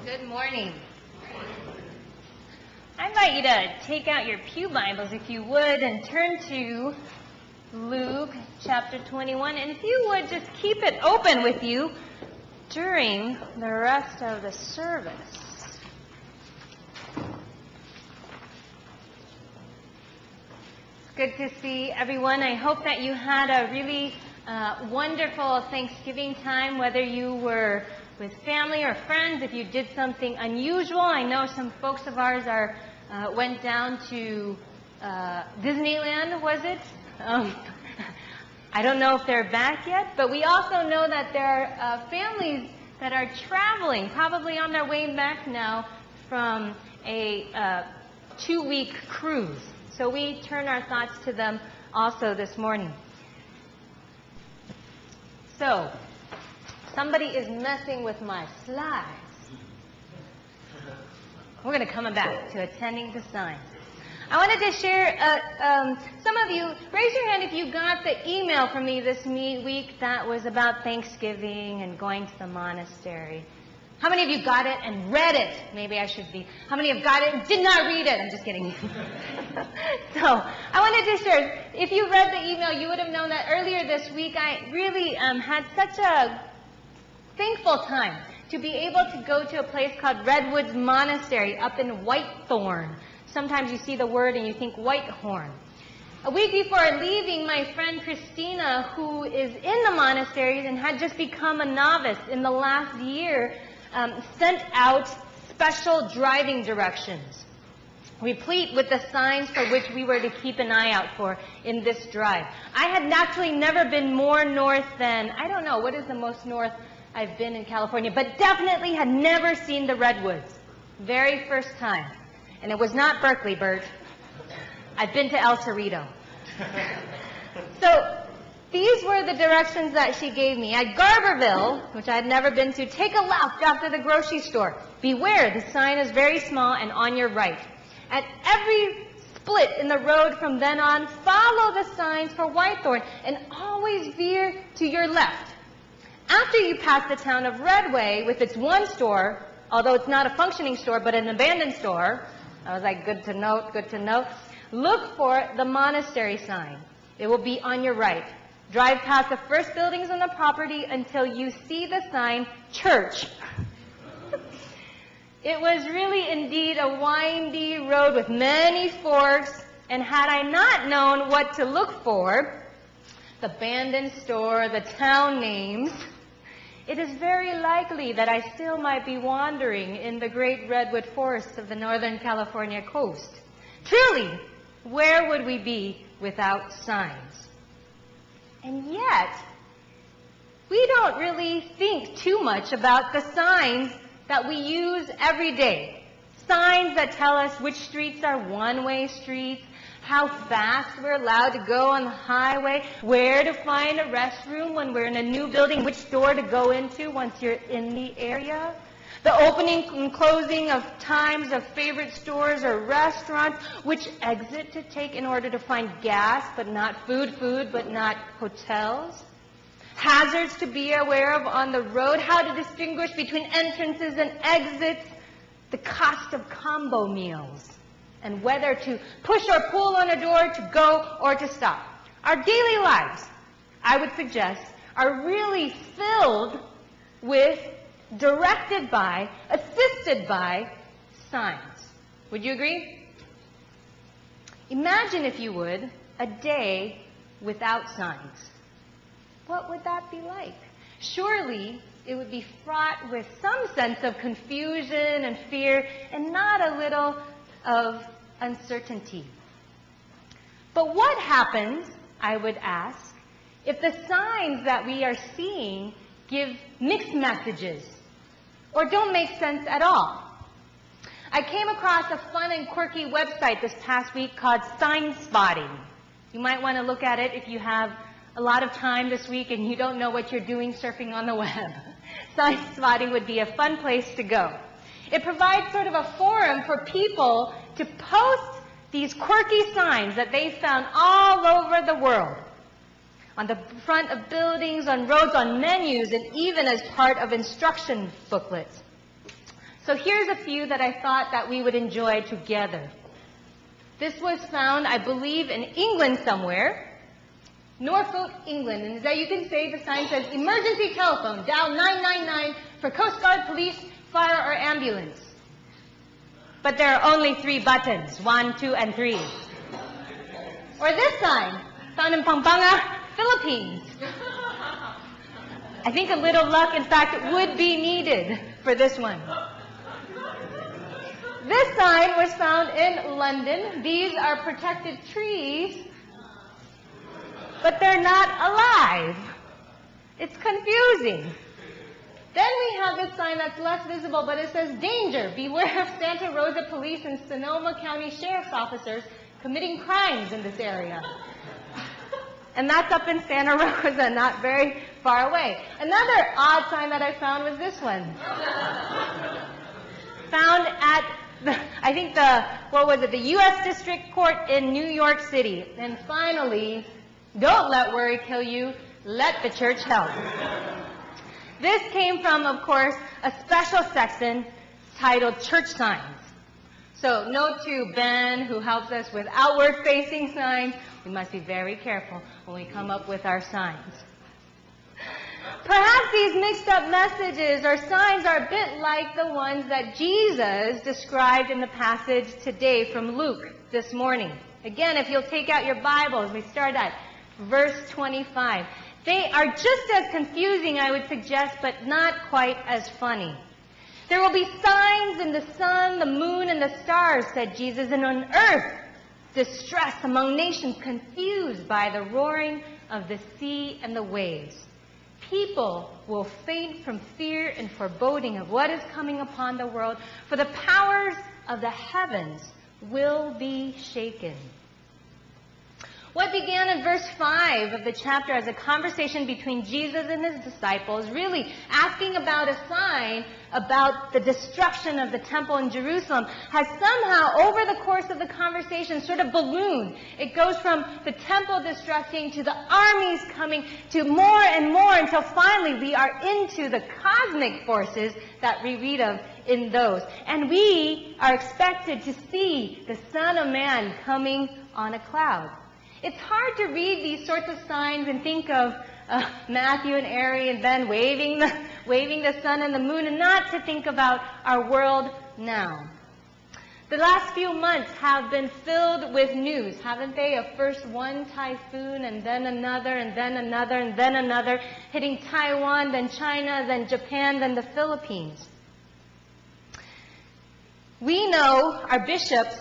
Good morning. I invite you to take out your pew Bibles, if you would, and turn to Luke chapter 21. And if you would, just keep it open with you during the rest of the service. It's good to see everyone. I hope that you had a really wonderful Thanksgiving time, whether you were with family or friends. If you did something unusual, I know some folks of ours went down to Disneyland, was it? I don't know if they're back yet, but we also know that there are families that are traveling, probably on their way back now from a 2-week cruise. So we turn our thoughts to them also this morning. So, somebody is messing with my slides. We're going to come back to attending to signs. I wanted to share, some of you, raise your hand if you got the email from me this week that was about Thanksgiving and going to the monastery. How many of you got it and read it? Maybe I should be. How many have got it and did not read it? I'm just kidding. So I wanted to share, if you read the email, you would have known that earlier this week I really had such a thankful time to be able to go to a place called Redwoods Monastery up in Whitethorn. Sometimes you see the word and you think Whitehorn. A week before leaving, my friend Christina, who is in the monasteries and had just become a novice in the last year, sent out special driving directions, replete with the signs for which we were to keep an eye out for in this drive. I had naturally never been more north than, I don't know, what is the most north I've been in California, but definitely had never seen the Redwoods. Very first time. And it was not Berkeley, Bert. I've been to El Cerrito. So these were the directions that she gave me. At Garberville, which I had never been to, take a left after the grocery store. Beware, the sign is very small and on your right. At every split in the road from then on, follow the signs for Whitethorn and always veer to your left. After you pass the town of Redway with its one store, although it's not a functioning store but an abandoned store, I was like, good to note, good to note. Look for the monastery sign. It will be on your right. Drive past the first buildings on the property until you see the sign, church. It was really indeed a windy road with many forks, and had I not known what to look for, the abandoned store, the town names, it is very likely that I still might be wandering in the great redwood forests of the Northern California coast. Truly, where would we be without signs? And yet, we don't really think too much about the signs that we use every day. Signs that tell us which streets are one-way streets, how fast we're allowed to go on the highway, where to find a restroom when we're in a new building, which door to go into once you're in the area, the opening and closing of times of favorite stores or restaurants, which exit to take in order to find gas but not food but not hotels, hazards to be aware of on the road, how to distinguish between entrances and exits, the cost of combo meals, and whether to push or pull on a door to go or to stop. Our daily lives, I would suggest, are really filled with, directed by, assisted by signs. Would you agree? Imagine, if you would, a day without signs. What would that be like? Surely it would be fraught with some sense of confusion and fear, and not a little of uncertainty. But what happens, I would ask, if the signs that we are seeing give mixed messages or don't make sense at all? I came across a fun and quirky website this past week called Sign Spotting. You might want to look at it if you have a lot of time this week and you don't know what you're doing surfing on the web. Sign Spotting would be a fun place to go. It provides sort of a forum for people to post these quirky signs that they found all over the world. On the front of buildings, on roads, on menus, and even as part of instruction booklets. So here's a few that I thought that we would enjoy together. This was found, I believe, in England somewhere. Norfolk, England. And as you can see, the sign says, emergency telephone, dial 999 for Coast Guard, police, fire, or ambulance. But there are only 3 buttons, 1, 2, and 3. Or this sign, found in Pampanga, Philippines. I think a little luck, in fact, would be needed for this one. This sign was found in London. These are protected trees, but they're not alive. It's confusing. Then we have this sign that's less visible, but it says, danger, beware of Santa Rosa police and Sonoma County sheriff's officers committing crimes in this area. And that's up in Santa Rosa, not very far away. Another odd sign that I found was this one. Found at the U.S. District Court in New York City. And finally, don't let worry kill you, let the church help. This came from, of course, a special section titled Church Signs. So note to Ben, who helps us with outward-facing signs, we must be very careful when we come up with our signs. Perhaps these mixed-up messages or signs are a bit like the ones that Jesus described in the passage today from Luke this morning. Again, if you'll take out your Bibles, we start at verse 25. They are just as confusing, I would suggest, but not quite as funny. There will be signs in the sun, the moon, and the stars, said Jesus, and on earth, distress among nations, confused by the roaring of the sea and the waves. People will faint from fear and foreboding of what is coming upon the world, for the powers of the heavens will be shaken. What began in verse 5 of the chapter as a conversation between Jesus and his disciples, really asking about a sign about the destruction of the temple in Jerusalem, has somehow, over the course of the conversation, sort of ballooned. It goes from the temple destructing to the armies coming to more and more until finally we are into the cosmic forces that we read of in those. And we are expected to see the Son of Man coming on a cloud. It's hard to read these sorts of signs and think of Matthew and Ari and Ben waving the sun and the moon, and not to think about our world now. The last few months have been filled with news, haven't they? Of first one typhoon, and then another, and then another, and then another, hitting Taiwan, then China, then Japan, then the Philippines. We know our bishops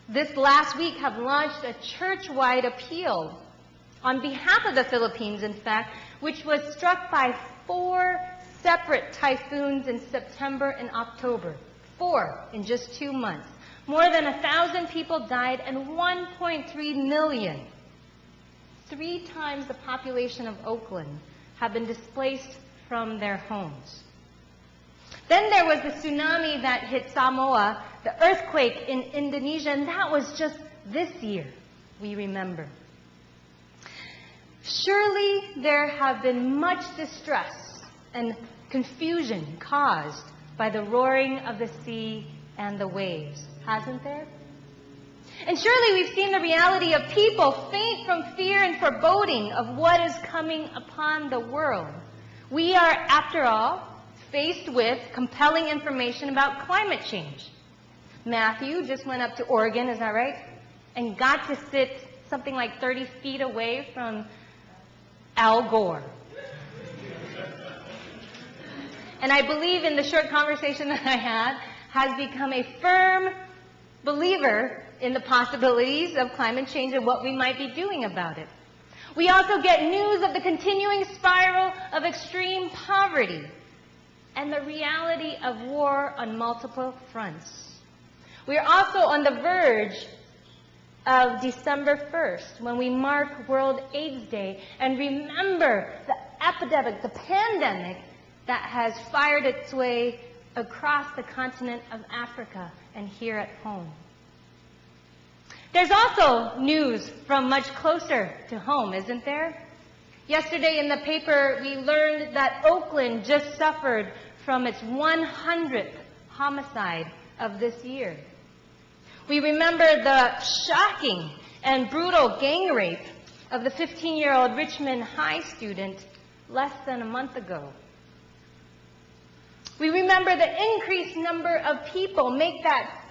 this last week have launched a church-wide appeal on behalf of the Philippines, in fact, which was struck by 4 separate typhoons in September and October. 4 in just 2 months. More than 1,000 people died and 1.3 million, 3 times the population of Oakland, have been displaced from their homes. Then there was the tsunami that hit Samoa, the earthquake in Indonesia, and that was just this year, we remember. Surely there have been much distress and confusion caused by the roaring of the sea and the waves, hasn't there? And surely we've seen the reality of people faint from fear and foreboding of what is coming upon the world. We are, after all, faced with compelling information about climate change. Matthew just went up to Oregon, is that right? And got to sit something like 30 feet away from Al Gore. And I believe in the short conversation that I had, has become a firm believer in the possibilities of climate change and what we might be doing about it. We also get news of the continuing spiral of extreme poverty and the reality of war on multiple fronts. We are also on the verge of December 1st, when we mark World AIDS Day and remember the epidemic, the pandemic that has fired its way across the continent of Africa and here at home. There's also news from much closer to home, isn't there? Yesterday in the paper, we learned that Oakland just suffered from its 100th homicide of this year. We remember the shocking and brutal gang rape of the 15-year-old Richmond High student less than a month ago. We remember the increased number of people, make that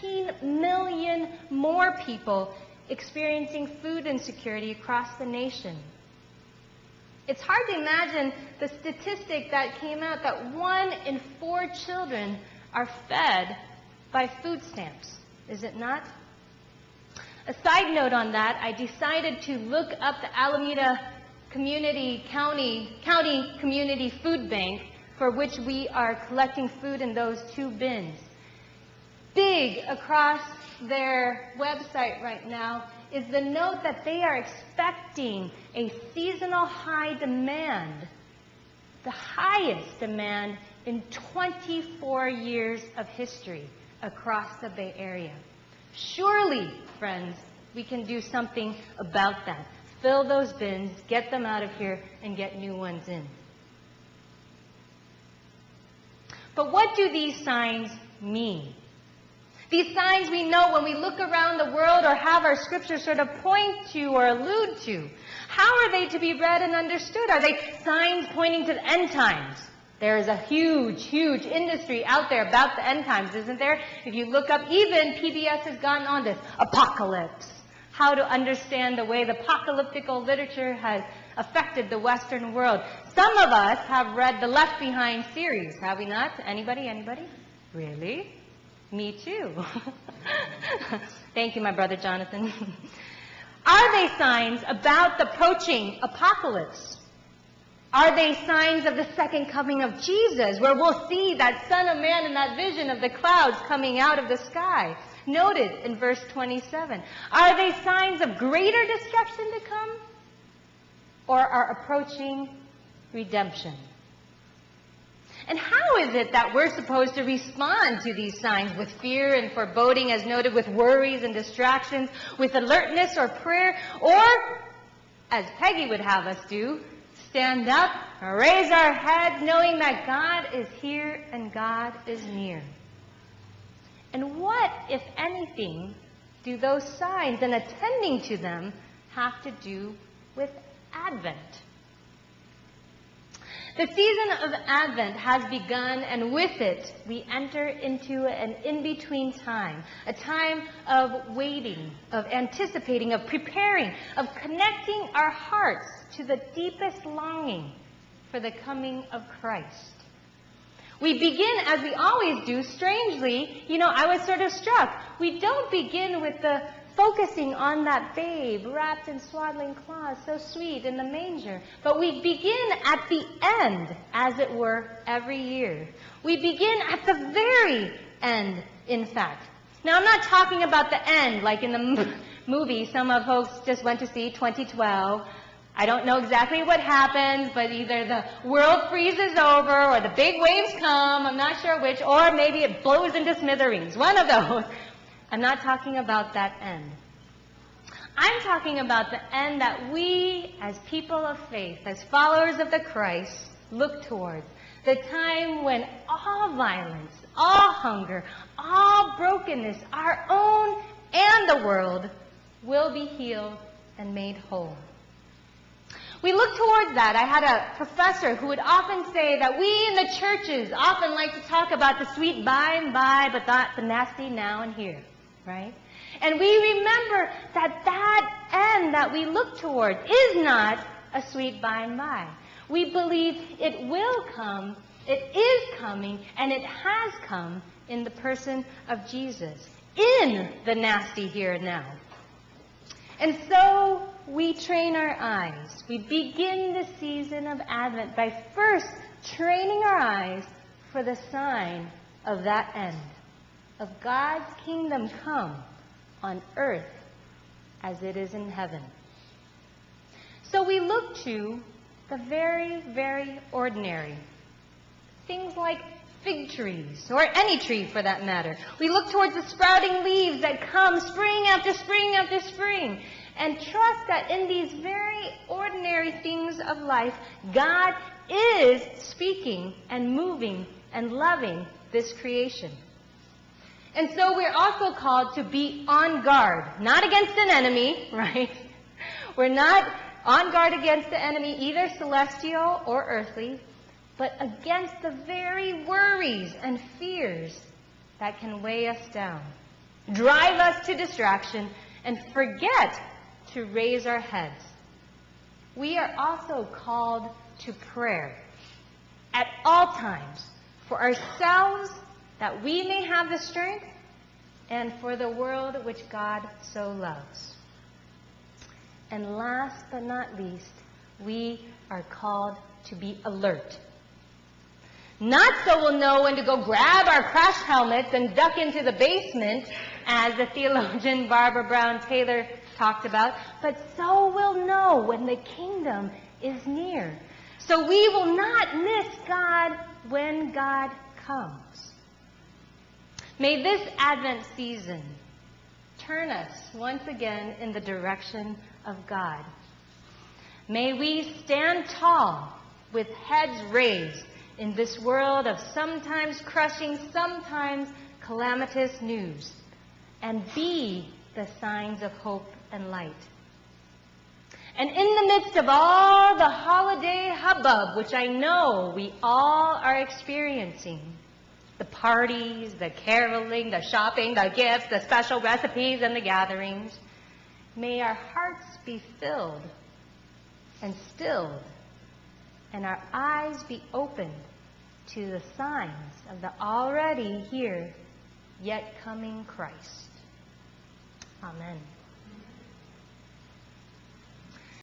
13 million more people experiencing food insecurity across the nation. It's hard to imagine the statistic that came out that 1 in 4 children are fed by food stamps. Is it not? A side note on that, I decided to look up the Alameda County Community Food Bank, for which we are collecting food in those 2 bins. Big across their website right now is the note that they are expecting a seasonal high demand, the highest demand in 24 years of history across the Bay Area. Surely, friends, we can do something about that. Fill those bins, get them out of here, and get new ones in. But what do these signs mean? These signs we know when we look around the world or have our scriptures sort of point to or allude to. How are they to be read and understood? Are they signs pointing to the end times? There is a huge, huge industry out there about the end times, isn't there? If you look up, even PBS has gotten on this, apocalypse. How to understand the way the apocalyptical literature has affected the Western world. Some of us have read the Left Behind series, have we not? Anybody? Really? Me too. Thank you, my brother Jonathan. Are they signs about the approaching apocalypse? Are they signs of the second coming of Jesus, where we'll see that Son of Man in that vision of the clouds coming out of the sky? Noted in verse 27. Are they signs of greater destruction to come? Or our approaching redemption? And how is it that we're supposed to respond to these signs? With fear and foreboding, as noted, with worries and distractions, with alertness or prayer, or, as Peggy would have us do, stand up, raise our heads, knowing that God is here and God is near. And what, if anything, do those signs and attending to them have to do with Advent? The season of Advent has begun, and with it, we enter into an in-between time, a time of waiting, of anticipating, of preparing, of connecting our hearts to the deepest longing for the coming of Christ. We begin, as we always do, strangely, I was sort of struck. We don't begin with the focusing on that babe wrapped in swaddling cloths, so sweet in the manger. But we begin at the end, as it were, every year. We begin at the very end, in fact. Now, I'm not talking about the end, like in the movie some of folks just went to see, 2012. I don't know exactly what happens, but either the world freezes over or the big waves come, I'm not sure which, or maybe it blows into smithereens. One of those. I'm not talking about that end. I'm talking about the end that we, as people of faith, as followers of the Christ, look towards. The time when all violence, all hunger, all brokenness, our own and the world, will be healed and made whole. We look towards that. I had a professor who would often say that we in the churches often like to talk about the sweet by and by, but not the nasty now and here, right? And we remember that that end that we look towards is not a sweet by and by. We believe it will come, it is coming, and it has come in the person of Jesus, in the nasty here and now. And so we train our eyes. We begin the season of Advent by first training our eyes for the sign of that end, of God's kingdom come on earth as it is in heaven. So we look to the very, very ordinary. Things like fig trees, or any tree for that matter. We look towards the sprouting leaves that come spring after spring after spring, and trust that in these very ordinary things of life, God is speaking and moving and loving this creation. And so we're also called to be on guard, not against an enemy, right? We're not on guard against the enemy, either celestial or earthly, but against the very worries and fears that can weigh us down, drive us to distraction, and forget to raise our heads. We are also called to prayer at all times for ourselves, that we may have the strength, and for the world which God so loves. And last but not least, we are called to be alert. Not so we'll know when to go grab our crash helmets and duck into the basement, as the theologian Barbara Brown Taylor talked about, but so we'll know when the kingdom is near. So we will not miss God when God comes. May this Advent season turn us once again in the direction of God. May we stand tall with heads raised in this world of sometimes crushing, sometimes calamitous news, and be the signs of hope and light. And in the midst of all the holiday hubbub, which I know we all are experiencing, the parties, the caroling, the shopping, the gifts, the special recipes, and the gatherings, may our hearts be filled and stilled, and our eyes be opened to the signs of the already here, yet coming Christ. Amen.